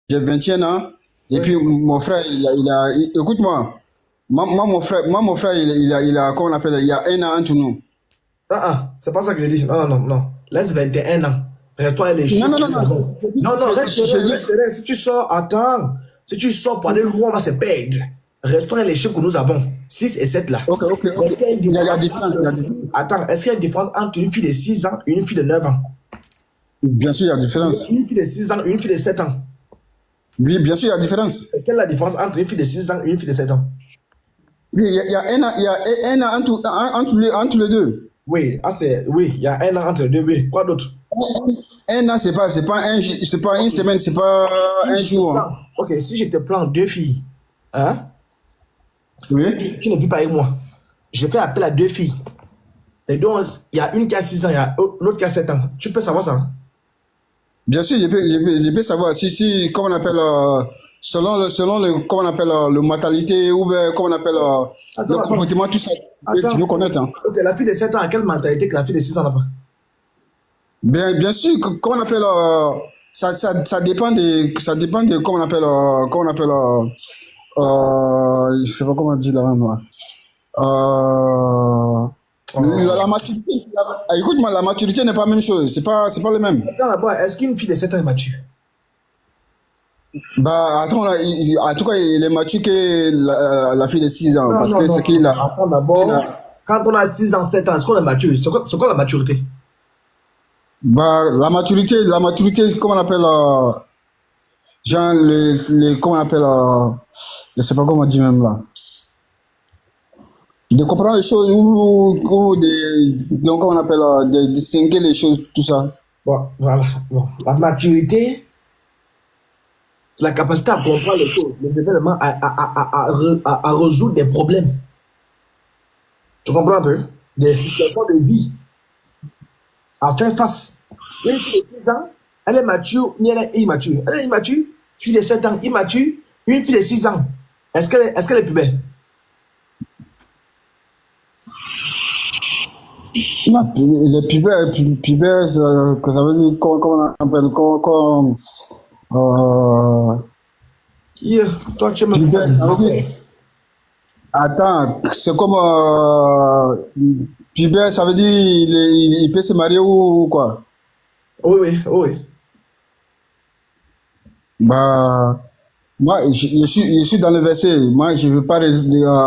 j'ai 21 ans. Et Oui. puis mon frère, écoute-moi. Mon frère, comment on appelle, il y a un an entre nous. Ah, ah, c'est pas ça que je dis. Non, non, non, non. Laisse 21 ans. Reste-toi les Non, chiffres non, que non, nous non. avons. Non, non, reste J'ai serein, dit, reste serein. Si tu sors, attends. Si tu sors pour aller loin, on va se perdre. Restons les chiffres que nous avons. 6 et 7 là. ok, ok, ok. Est-ce qu'il y a une Il y a différence différence, entre il y a différence. Attends, est-ce qu'il y a une différence entre une fille de 6 ans et une fille de 9 ans? Bien sûr, il y a différence. Une fille de 6 ans et une fille de 7 ans. Oui, bien sûr, il y a différence. Quelle est la différence entre une fille de 6 ans et une fille de 7 ans? Oui, il y a un an entre les deux. Oui, ah, oui, il y a un an entre les deux. Oui, quoi d'autre? Un an, c'est pas une Ok, semaine, c'est pas si un je te jour, hein. prends, ok, si je te prends deux filles, hein, Oui. tu ne vis pas avec moi. Je fais appel à deux filles. Et donc, il y a une qui a 6 ans, il y a l'autre qui a 7 ans. Tu peux savoir ça? Hein? Bien sûr, je peux savoir si, comment on appelle, selon le, comment on appelle, le mortalité ou bien, comment on appelle, le Attends, attends. comportement, tout ça, tu Attends. veux connaître, hein. Ok, la fille de 7 ans a quelle mentalité que la fille de 6 ans n'a pas? Bien sûr, comment on appelle, ça dépend de, comment on appelle, je sais pas comment dire là, moi. Euh, la Oh. maturité, écoute-moi, la maturité n'est pas la même chose, c'est pas le même. Attends d'abord, est-ce qu'une fille de 7 ans est mature? Bah, attends, là, en tout cas, il est mature que la fille de 6 ans, Non, parce non, que non, c'est non, qu'il non. a, Attends il d'abord. a- Quand on a 6 ans, 7 ans, est-ce qu'on est mature? C'est quoi la maturité? bah, la maturité, comment on appelle, genre, comment on appelle, je sais pas comment on dit même là, de comprendre les choses ou donc, comment on appelle, de distinguer les choses, tout ça. Bon, voilà. Bon. La maturité, c'est la capacité à comprendre les choses, les événements, à résoudre des problèmes. Tu comprends un peu? Des situations de vie, à faire face. Une fille de 6 ans, elle est mature, mais elle est immature. Elle est immature. Fille de 7 ans, immature. Une fille de 6 ans, est-ce qu'elle est plus belle? Non, les pubères, que ça veut dire, comment on appelle, euh, Yeah, toi, tu es même pas pubère, des ça veut enfants. dire, attends, c'est comme, pubère, ça veut dire, il peut se marier ou quoi? Oui, oui, oui. Bah, moi, je suis dans le verset. Moi, je ne veux pas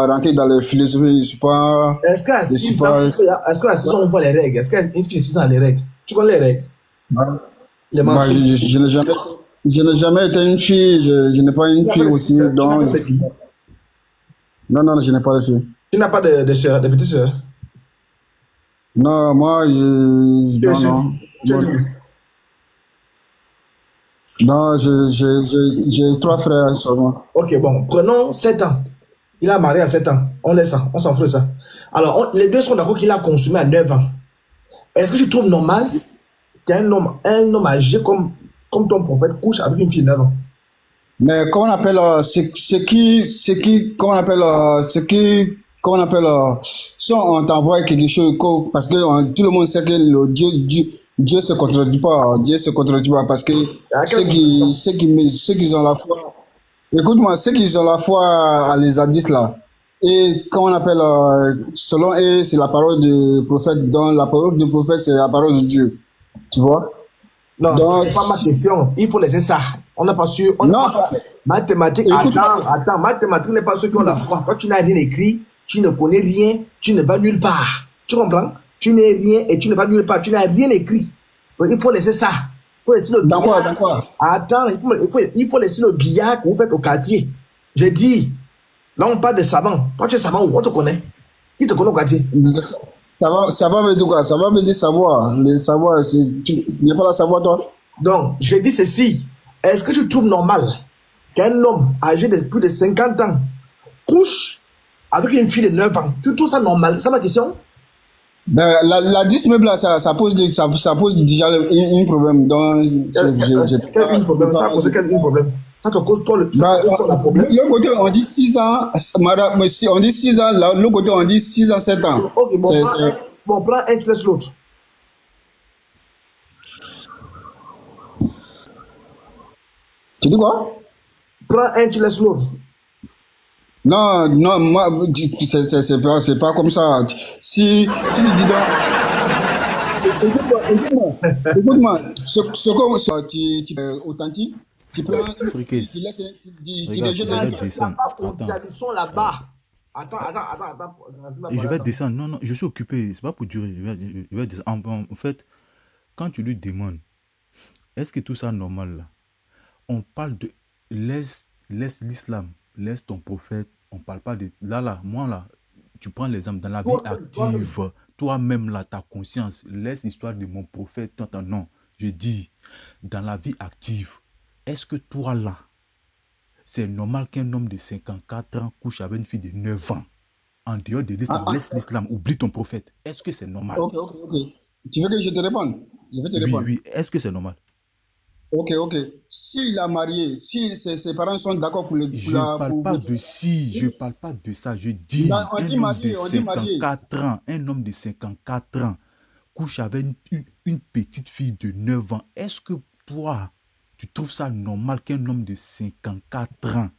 rentrer dans les philosophies. Je suis pas, Est-ce qu'à 6 ans, on voit les règles? Est-ce qu'une fille de 6 ans a les règles? Tu connais les règles? bah, Les bah, menstrues. je n'ai jamais été une fille. Je n'ai pas Tu une n'as pas fille de petites aussi. sœurs? Tu n'as pas Donc, de filles? non, non, je n'ai pas de fille. Tu n'as pas de sœurs, de petites sœurs? Non, moi, Tu es non, sûr? non. Tu es Non, sûr? non, j'ai trois frères seulement. Ok, bon, prenons 7 ans. Il a marié à 7 ans. On laisse ça, on s'en fout de ça. Alors, les deux sont d'accord qu'il a consommé à 9 ans. Est-ce que tu trouves normal un homme âgé comme ton prophète couche avec une fille de 9 ans? Mais comment on appelle, comment on appelle, comment on appelle, si on t'envoie quelque chose, parce que tout le monde sait que Dieu se contredit pas, Dieu se contredit pas, parce que À quelle contradiction? ceux qui ont la foi, écoute-moi, ceux qui ont la foi à les hadiths là, et comment on appelle, selon eux, c'est la parole du prophète, donc la parole du prophète, c'est la parole de Dieu, tu vois? Non, ça, Donc, c'est pas ma question. Il faut laisser ça. On n'a pas su. On n'a non, pas. Mathématiques, écoute-moi, attends. Mathématiques n'est pas ceux qui ont la foi. Toi, tu n'as rien écrit. Tu ne connais rien. Tu ne vas nulle part. Tu comprends? Tu n'es rien et tu ne vas nulle part. Tu n'as rien écrit. Donc, il faut laisser ça. Il faut laisser le d'accord, billard. d'accord. Attends, il faut laisser le billard que vous faites au quartier. J'ai dit, là, on parle de savant. Toi, tu es savant où? On te connaît. Qui te connaît au quartier? Ça va me dire quoi? Ça va me dire savoir. Le savoir, tu n'es pas là savoir, toi? Donc, je dis ceci. Est-ce que tu trouves normal qu'un homme âgé de plus de 50 ans couche avec une fille de 9 ans? Tu trouves ça normal? C'est ça ma question? Ben, la 10 meubles là, ça pose déjà un problème. Donc, j'ai Quel problème? Ça a pas. causé quel problème? Ça Ben, te cause toi le problème? le côté, on dit 6 ans, madame, mais si on dit 6 ans, là, le côté, on dit 6 ans, 7 ans. Ok, C'est, prends un, tu laisses l'autre. Tu dis quoi? Prends un, tu laisses l'autre. Non, non, moi, c'est pas comme ça. Si tu dis donc, écoute-moi, écoute-moi, tu authentique, tu prends une fille, tu Fricas, laisses, tu regarde, rejettes je un vais gars. Il n'y a descendre. pas Attends. contradiction là-bas. Attends. Vas-y, Et je parler, vais attends. descendre. Non, non, je suis occupé. C'est pas pour durer. Je vais descendre. En fait, quand tu lui demandes, est-ce que tout ça est normal là? On parle de laisse l'islam, laisse ton prophète. On parle pas de là, moi là. Tu prends l'exemple dans la vie Toi-même. active, toi-même là, ta conscience, laisse l'histoire de mon prophète. Non, je dis, dans la vie active, est-ce que toi là, c'est normal qu'un homme de 54 ans couche avec une fille de 9 ans? En dehors de Ah, l'islam, laisse l'islam, oublie ton prophète. Est-ce que c'est normal? ok. Tu veux que je te réponde? Je vais te Oui, répondre. oui, est-ce que c'est normal? Ok. S'il a marié, si ses parents sont d'accord Je parle pas de si, je parle pas de ça. Je dis, un homme de On dit marié. 54 ans, un homme de 54 ans couche avec une petite fille de 9 ans. Est-ce que toi, tu trouves ça normal qu'un homme de 54 ans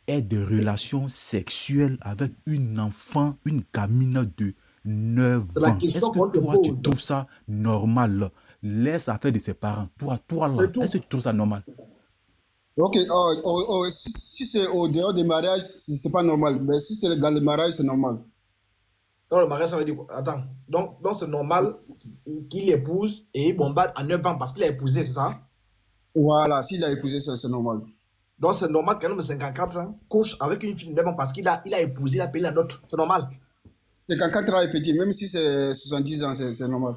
ait des relations sexuelles avec une enfant, une gamine de 9 C'est la ans? question Est-ce que qu'on te toi, tu pose. trouves ça normal? Laisse affaire de ses parents. Toi C'est là, tout. est-ce que tu trouves ça normal? Ok, si c'est au dehors des mariages, c'est pas normal. Mais si c'est dans le mariage, c'est normal. Dans le mariage, ça veut dire quoi? Attends. Donc c'est normal qu'il épouse et il bombarde à 9 ans parce qu'il a épousé, c'est ça? Voilà, s'il a épousé, c'est normal. Donc c'est normal qu'un homme de 54 ans couche avec une fille de 9 ans parce qu'il a épousé, il a payé la dot. C'est normal. C'est quand 4 ans est petit, même si c'est 70 ans, c'est normal.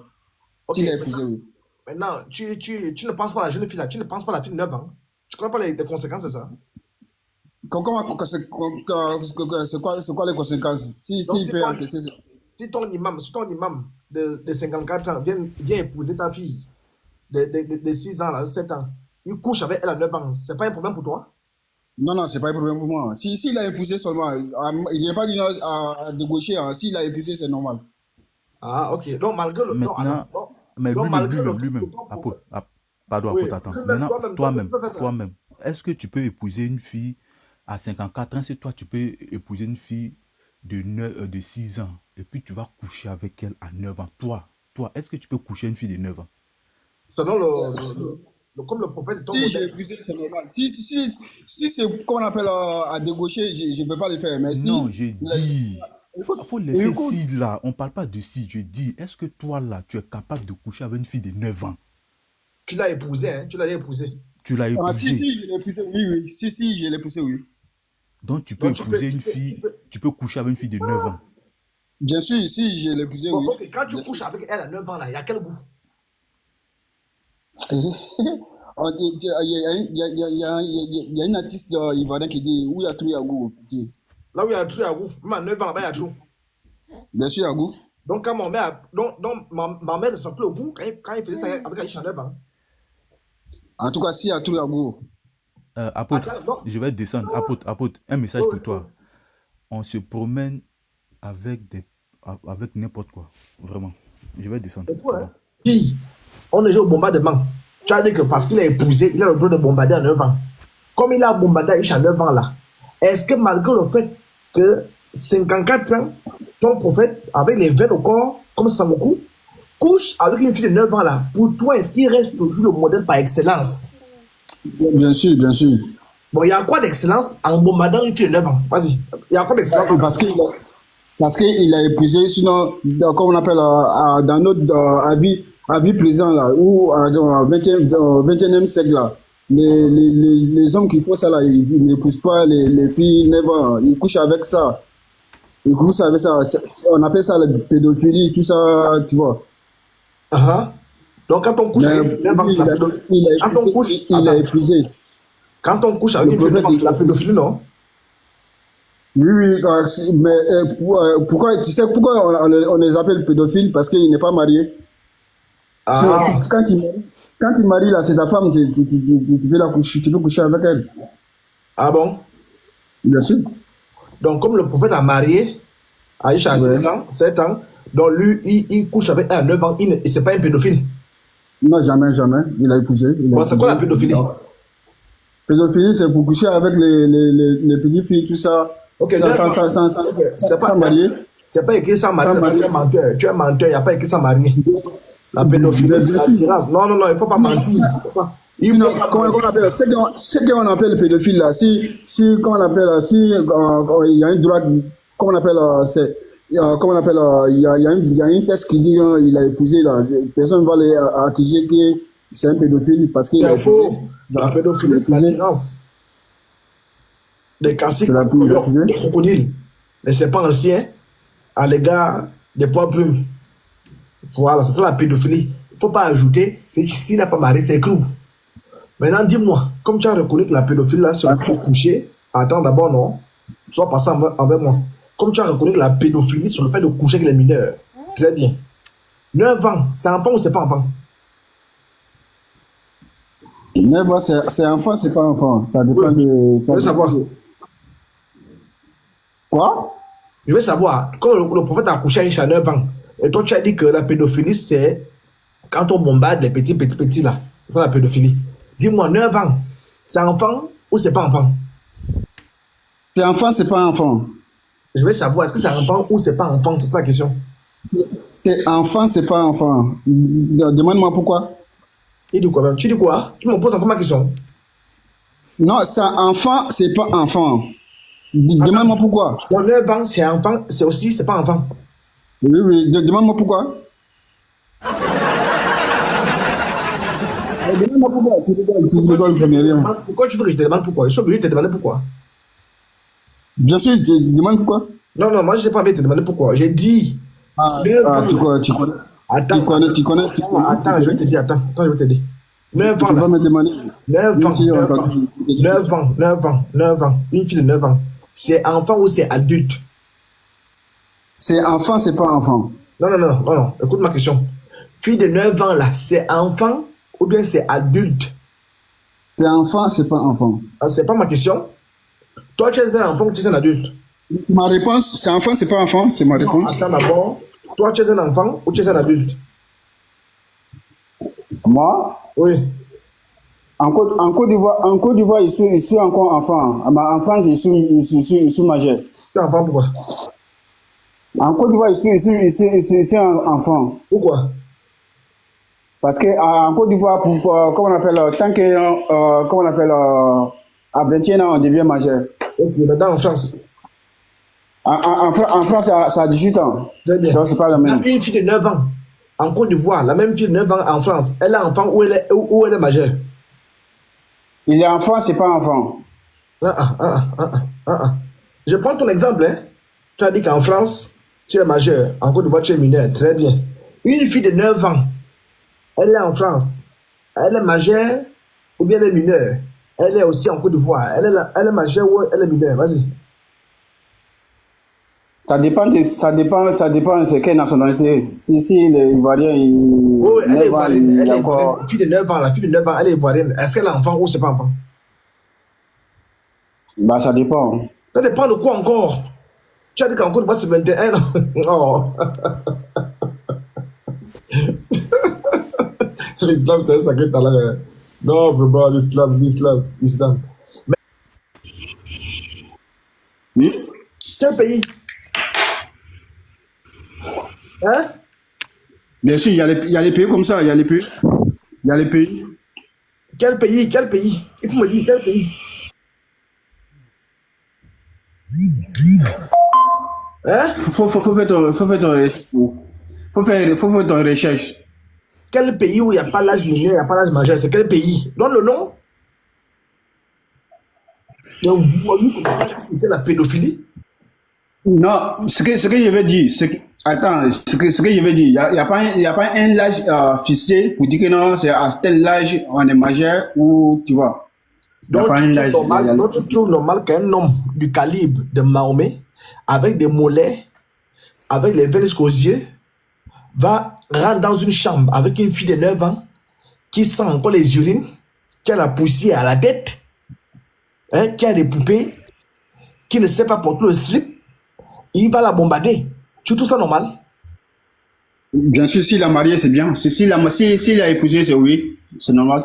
Ok, S'il a épousé, oui. maintenant tu ne penses pas à la jeune fille là, tu ne penses pas à la fille de 9 ans. Tu ne connais pas les conséquences de ça. C'est quoi les conséquences? Donc Il peut encaisser. si ton imam de 54 ans vient épouser ta fille de 6 ans, là, 7 ans, il couche avec elle à 9 ans, c'est pas un problème pour toi? Non, non, c'est pas un problème pour moi. S'il a épousé seulement, il n'y a pas dit à débaucher. S'il a épousé, c'est normal. Ah, ok. Donc, malgré le. Non, attends. Maintenant, mais Donc, malgré le fait que lui-même, ton apôtre, prophète. pardon, Oui, apôtre, attends. toi-même, Maintenant, toi-même, tu peux faire ça. toi-même, est-ce que tu peux épouser une fille à 54 ans si toi, tu peux épouser une fille de 6 ans et puis tu vas coucher avec elle à 9 ans? Est-ce que tu peux coucher une fille de 9 ans? Selon Si comme le prophète de ton si j'ai modèle. épousé, c'est normal. Si c'est qu'on appelle à débaucher, je ne peux pas le faire. Mais Non, si. j'ai dit, Écoute, faut laisser écoute. si là, on parle pas de si, je dis, est-ce que toi là, tu es capable de coucher avec une fille de 9 ans? Tu l'as épousé, hein? Tu l'as épousé. Tu l'as épousée. Si, je l'ai épousé, oui. Si, je l'ai épousé, oui. Donc tu peux Donc, tu peux, épouser tu une peux, tu fille, peux. tu peux coucher avec une fille de 9 ans. Bien sûr, si, je l'ai épousé, Bon, oui. ok, quand tu Bien couches sûr. avec elle à 9 ans, là, il y a quel goût? Il y a une artiste ivoirienne qui dit où il y a tout, il y a goût. Là où il y a un trou, il y a un goût. Même à 9 ans, là-bas, il y a un trou. Bien sûr, il y a goût. Donc, quand ma mère ne sentait le goût quand il faisait ça avec Aïcha à 9 ans. En tout cas, s'il y a tout, il y a goût. Apôtre, Attends, non. je vais descendre. Apôtre, un message Oui, pour oui. toi. On se promène avec avec n'importe quoi. Vraiment. Je vais descendre. C'est tout, C'est hein? bon. Si on est au bombardement, tu as dit que parce qu'il a épousé, il a le droit de bombarder à 9 ans. Comme il a bombardé Aïcha à 9 ans là, est-ce que malgré le fait que 54 ans, ton prophète, avec les veines au corps, comme Sangoku, couche avec une fille de 9 ans là, pour toi, est-ce qu'il reste toujours le modèle par excellence? Bien sûr, bien sûr. Bon, il y a quoi d'excellence en bombardant une fille de 9 ans? Vas-y. Il y a quoi d'excellence dans ça? Parce qu'il a épousé, sinon, comme on appelle dans notre avis présent, là, ou dans le 21e siècle, là, les hommes qui font ça, là, ils n'épousent pas les filles 9 ans, ils couchent avec ça. Ils couchent avec ça. On appelle ça la pédophilie, tout ça, tu vois. Uh-huh. Donc, quand on couche Mais avec une fille de 9 ans, c'est la pédophilie. Quand on couche, il a attends. épousé. Quand on couche avec Le une fille de 9 ans, prophète, c'est la pédophilie, non? oui, mais pourquoi, tu sais pourquoi on les appelle pédophiles? Parce qu'il n'est pas marié. Ah. Quand il marie, là, c'est ta femme, tu peux la coucher, tu peux coucher avec elle. Ah bon? Bien sûr. Donc, comme le prophète a marié Aïcha à Ouais. 6 ans, 7 ans, donc lui, il couche avec elle à 9 ans, c'est pas un pédophile. Non, jamais. Il a épousé. Bon, c'est quoi la pédophilie? Pédophilie, c'est pour coucher avec les petites filles, tout ça, Ok, sans, 9 sans, ans. sans, sans, sans, Ok, sans marier. c'est pas écrit sans marier, Sans tu marier. es menteur. Tu es menteur, il n'y a pas écrit sans marier. La pédophilie, Bien c'est bien sûr. l'attirance. Non, non, non, il ne faut pas mentir. Il Sinon, faut pas comment on mentir. appelle, ce qu'on appelle pédophile là, comment on appelle, si il y a une droite, comment on appelle, comment on appelle, il y a un texte qui dit qu'il a épousé là, personne va accuser que c'est un pédophile parce qu'il a C'est épousé. faux. La Il a pédophilie, c'est épousé, l'attirance. Des caciques, c'est la il a épousé. des crocodiles, des serpents anciens à l'égard des poids plumes. Voilà, c'est ça la pédophilie. Il ne faut pas ajouter, s'il n'a pas marié, c'est cru. Maintenant, dis-moi, comme tu as reconnu que la pédophilie, là, sur le fait de coucher, attends d'abord, non, sois patient avec moi. Comme tu as reconnu que la pédophilie, sur le fait de coucher avec les mineurs, très bien. 9 ans, c'est enfant ou c'est pas enfant? Mais bon, c'est enfant, c'est pas enfant. Ça dépend Oui, de. je veux savoir. Quoi? Je veux savoir, quand le prophète a couché avec Aïcha à 9 ans, et toi tu as dit que la pédophilie, c'est quand on bombarde les petits là. C'est ça la pédophilie. Dis-moi, 9 ans, c'est enfant ou c'est pas enfant? C'est enfant, c'est pas enfant. Je veux savoir, est-ce que c'est enfant ou c'est pas enfant? C'est ça la question. C'est enfant, c'est pas enfant. Demande-moi pourquoi. Il dit quoi même? Tu dis quoi? Tu me poses encore ma question. Non, c'est enfant, c'est pas enfant. Attends, Demande-moi pourquoi. dans 9 ans, c'est enfant, c'est aussi, c'est pas enfant. Oui, oui, demande-moi pourquoi. Demande-moi pourquoi. Tu rigoles, je n'ai rien. Pourquoi tu veux que je te demande pourquoi? Je suis obligé de te demander pourquoi. Bien sûr, demande pourquoi. Non, non, moi je n'ai pas envie de te demander pourquoi. J'ai dit, Ah, 9 ah, ans. tu connais, tu connais. Attends, attends, je vais te dire, attends, je vais te dire. 9 Tu ans vas là. me demander. 9 Bien ans, sûr, 9 ans, 9 ans, 9 ans, 9 ans, une fille de 9 ans. C'est enfant ou c'est adulte? c'est enfant, c'est pas enfant. Non, non, non, non, non, écoute ma question. Fille de 9 ans là, c'est enfant ou bien c'est adulte? C'est enfant, c'est pas enfant. Ah, c'est pas ma question. Toi, tu es un enfant ou tu es un adulte? Ma réponse, c'est enfant, c'est pas enfant, c'est ma Non, réponse. attends d'abord. Toi, tu es un enfant ou tu es un adulte? Moi, Oui. En Côte d'Ivoire, je suis encore enfant. À ma enfant, je suis majeur. Tu es enfant pourquoi? En Côte d'Ivoire, je suis un enfant. Pourquoi? Parce que en Côte d'Ivoire, comment on appelle, tant que, comment on appelle, à 21 ans, on devient majeur. Ok, maintenant en France. En France, c'est à 18 ans. Très bien. Donc, c'est pas la Il y a même. une fille de 9 ans en Côte d'Ivoire, la même fille de 9 ans en France. Elle est enfant ou elle est majeure? Il est enfant, c'est pas enfant. Je prends ton exemple. Hein. Tu as dit qu'en France, tu es majeur. En Côte d'Ivoire, tu es mineur. Très bien. Une fille de 9 ans, elle est en France. Elle est majeure ou bien elle est mineure? Elle est aussi en Côte d'Ivoire. Elle est majeure ou elle est mineure? Vas-y. Ça dépend de c'est quelle nationalité. Si les Ivoiriens, Oui, elle est 9 ans, ivoirienne. il Elle y a est ivoirienne. encore. Fille de 9 ans, la fille de 9 ans, elle est ivoirienne. Est-ce qu'elle est enfant ou c'est pas enfant? Bah, ça dépend. Ça dépend de quoi encore? Tu as dit qu'en Côte d'Ivoire, c'est 21 ans. Oh. L'islam, c'est un sacré talent. Hein. Non, vraiment, l'islam. Mais Oui. quel pays? Hein? Bien sûr, il y a les pays comme ça, il y a les pays. Il y a les pays. Quel pays? Quel pays? Il faut me dire quel pays? Hein? Faut faire ton recherche. Quel pays où il n'y a pas l'âge mineur, il n'y a pas l'âge majeur? C'est quel pays? Donne le nom. Donc, vous voyez comme ça, c'est la pédophilie? Non, ce que je veux dire, attends, ce que je veux dire, il y a pas un âge fixé pour dire que non, c'est à tel âge on est majeur ou tu vois. Il y a Donc, pas un âge. donc, tu trouves normal qu'un homme du calibre de Mahomet, avec des mollets, avec les veines jusqu'aux yeux, va rentrer dans une chambre avec une fille de 9 ans qui sent encore les urines, qui a la poussière à la tête, hein, qui a des poupées, qui ne sait pas porter le slip, il va la bombarder. Tu trouves ça normal? Bien sûr, s'il a marié, c'est bien. S'il a épousé, c'est oui, c'est normal.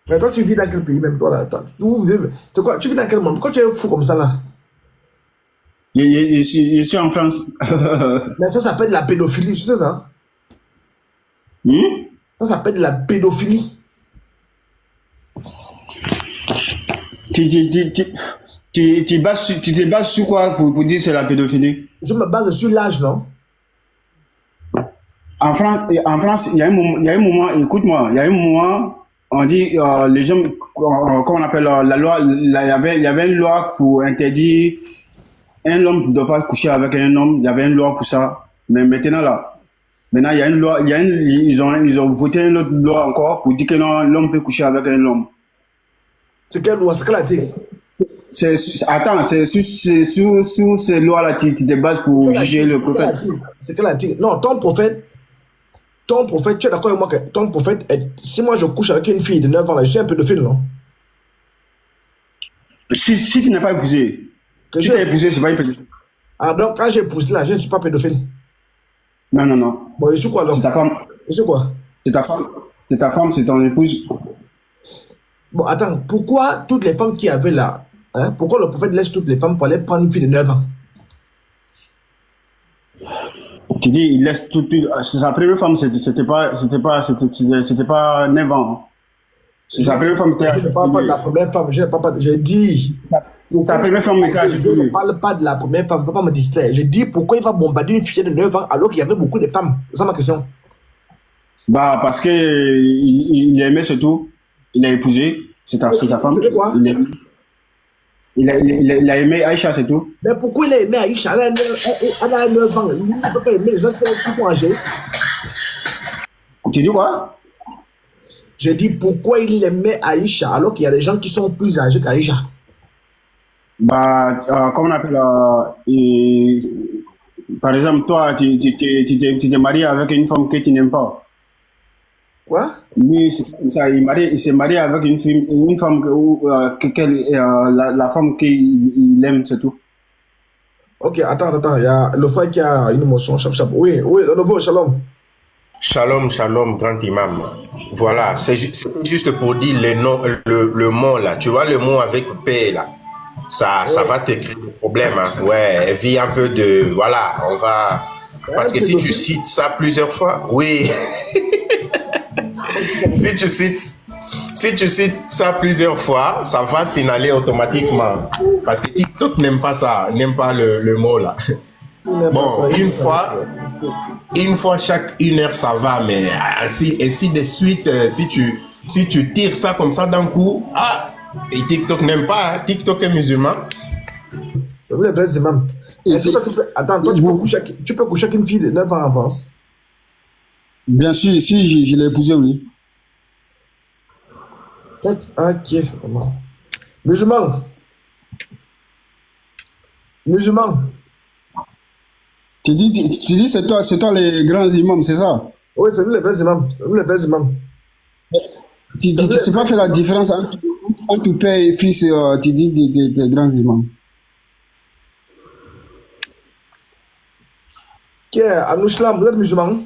Mais toi, tu vis dans quel pays même, toi, là? C'est quoi? Tu vis dans quel monde? Pourquoi tu es fou comme ça, là? Je suis en France. Mais ça s'appelle la pédophilie, tu sais ça? Hmm? Ça s'appelle la pédophilie. Tu te bases sur quoi pour dire que c'est la pédophilie? Je me base sur l'âge, non? En France, il y a un moment, écoute-moi, il y a un moment, on dit, les gens, comment on appelle la loi, il y avait une loi pour interdire un homme ne doit pas coucher avec un homme, il y avait une loi pour ça. Mais maintenant, il y a une loi, ils ont voté une autre loi encore pour dire que non, l'homme peut coucher avec un homme. C'est quelle loi? C'est quel article? Attends, c'est sur ces lois-là, tu te bases pour juger le prophète. C'est quel article? Non, ton prophète, tu es d'accord avec moi que ton prophète, si moi je couche avec une fille de 9 ans, là, je suis un pédophile, non? Si tu n'es pas épousé, Que si tu es épousé, c'est pas une pédophile. Ah, donc quand j'ai épousé là, je ne suis pas pédophile. Non. Bon, je suis quoi alors? C'est ta femme. Je suis quoi? C'est ta femme. C'est ta femme, c'est ton épouse. Bon, attends, pourquoi toutes les femmes qui avaient là, hein, pourquoi le prophète laisse toutes les femmes pour aller prendre une fille de 9 ans? Tu dis, il laisse tout. Sa première femme, c'était pas 9 ans. C'est sa première femme. Je ne parle pas de la première femme, je ne parle pas. J'ai dit. Sa première femme était âgée. Je ne parle pas de la première femme, ne faut pas me distraire. Je dis pourquoi il va bombarder une fille de 9 ans alors qu'il y avait beaucoup de femmes. C'est ça ma question. Bah, parce que il aimait surtout. Il a épousé. C'est sa femme. Quoi? Il a aimé Aïcha, c'est tout. Mais pourquoi il a aimé Aïcha? Elle a 9 ans. Il ne peut pas aimer les autres qui sont âgés. Tu dis quoi? Je dis pourquoi il aimait Aïcha alors qu'il y a des gens qui sont plus âgés qu'Aïcha. Bah, comment on appelle, par exemple, toi, tu t'es marié avec une femme que tu n'aimes pas. Quoi? Lui, c'est comme ça, il s'est marié avec une femme la femme qu'il aime, c'est tout. Ok, attends, il y a le frère qui a une émotion, chap. Oui, le nouveau, shalom. Shalom, grand imam. Voilà, c'est juste pour dire le mot là. Tu vois le mot avec P là. Ça va te créer des problèmes. Hein. Ouais, vit un peu de. Voilà, on va. Parce que si tu cites ça plusieurs fois, oui. Si tu cites ça plusieurs fois, ça va s'inhaler automatiquement. Parce que TikTok n'aime pas ça, n'aime pas le mot là. Bon, une fois chaque 1 heure, ça va, mais ainsi de suite, si tu tires ça comme ça d'un coup, et TikTok n'aime pas, hein, TikTok est musulman. C'est vrai, les imams. Est-ce que tu peux, attends, toi, tu peux coucher avec une fille de 9 ans en France? Bien sûr, si je l'ai épousé, oui. Ok, musulman. Tu dis c'est toi les grands imams, c'est ça? Oui, c'est nous les vrais imams. Tu ne sais pas faire la différence entre père et fils, tu dis des grands imams. Ok, Anouchlam, vous êtes musulman?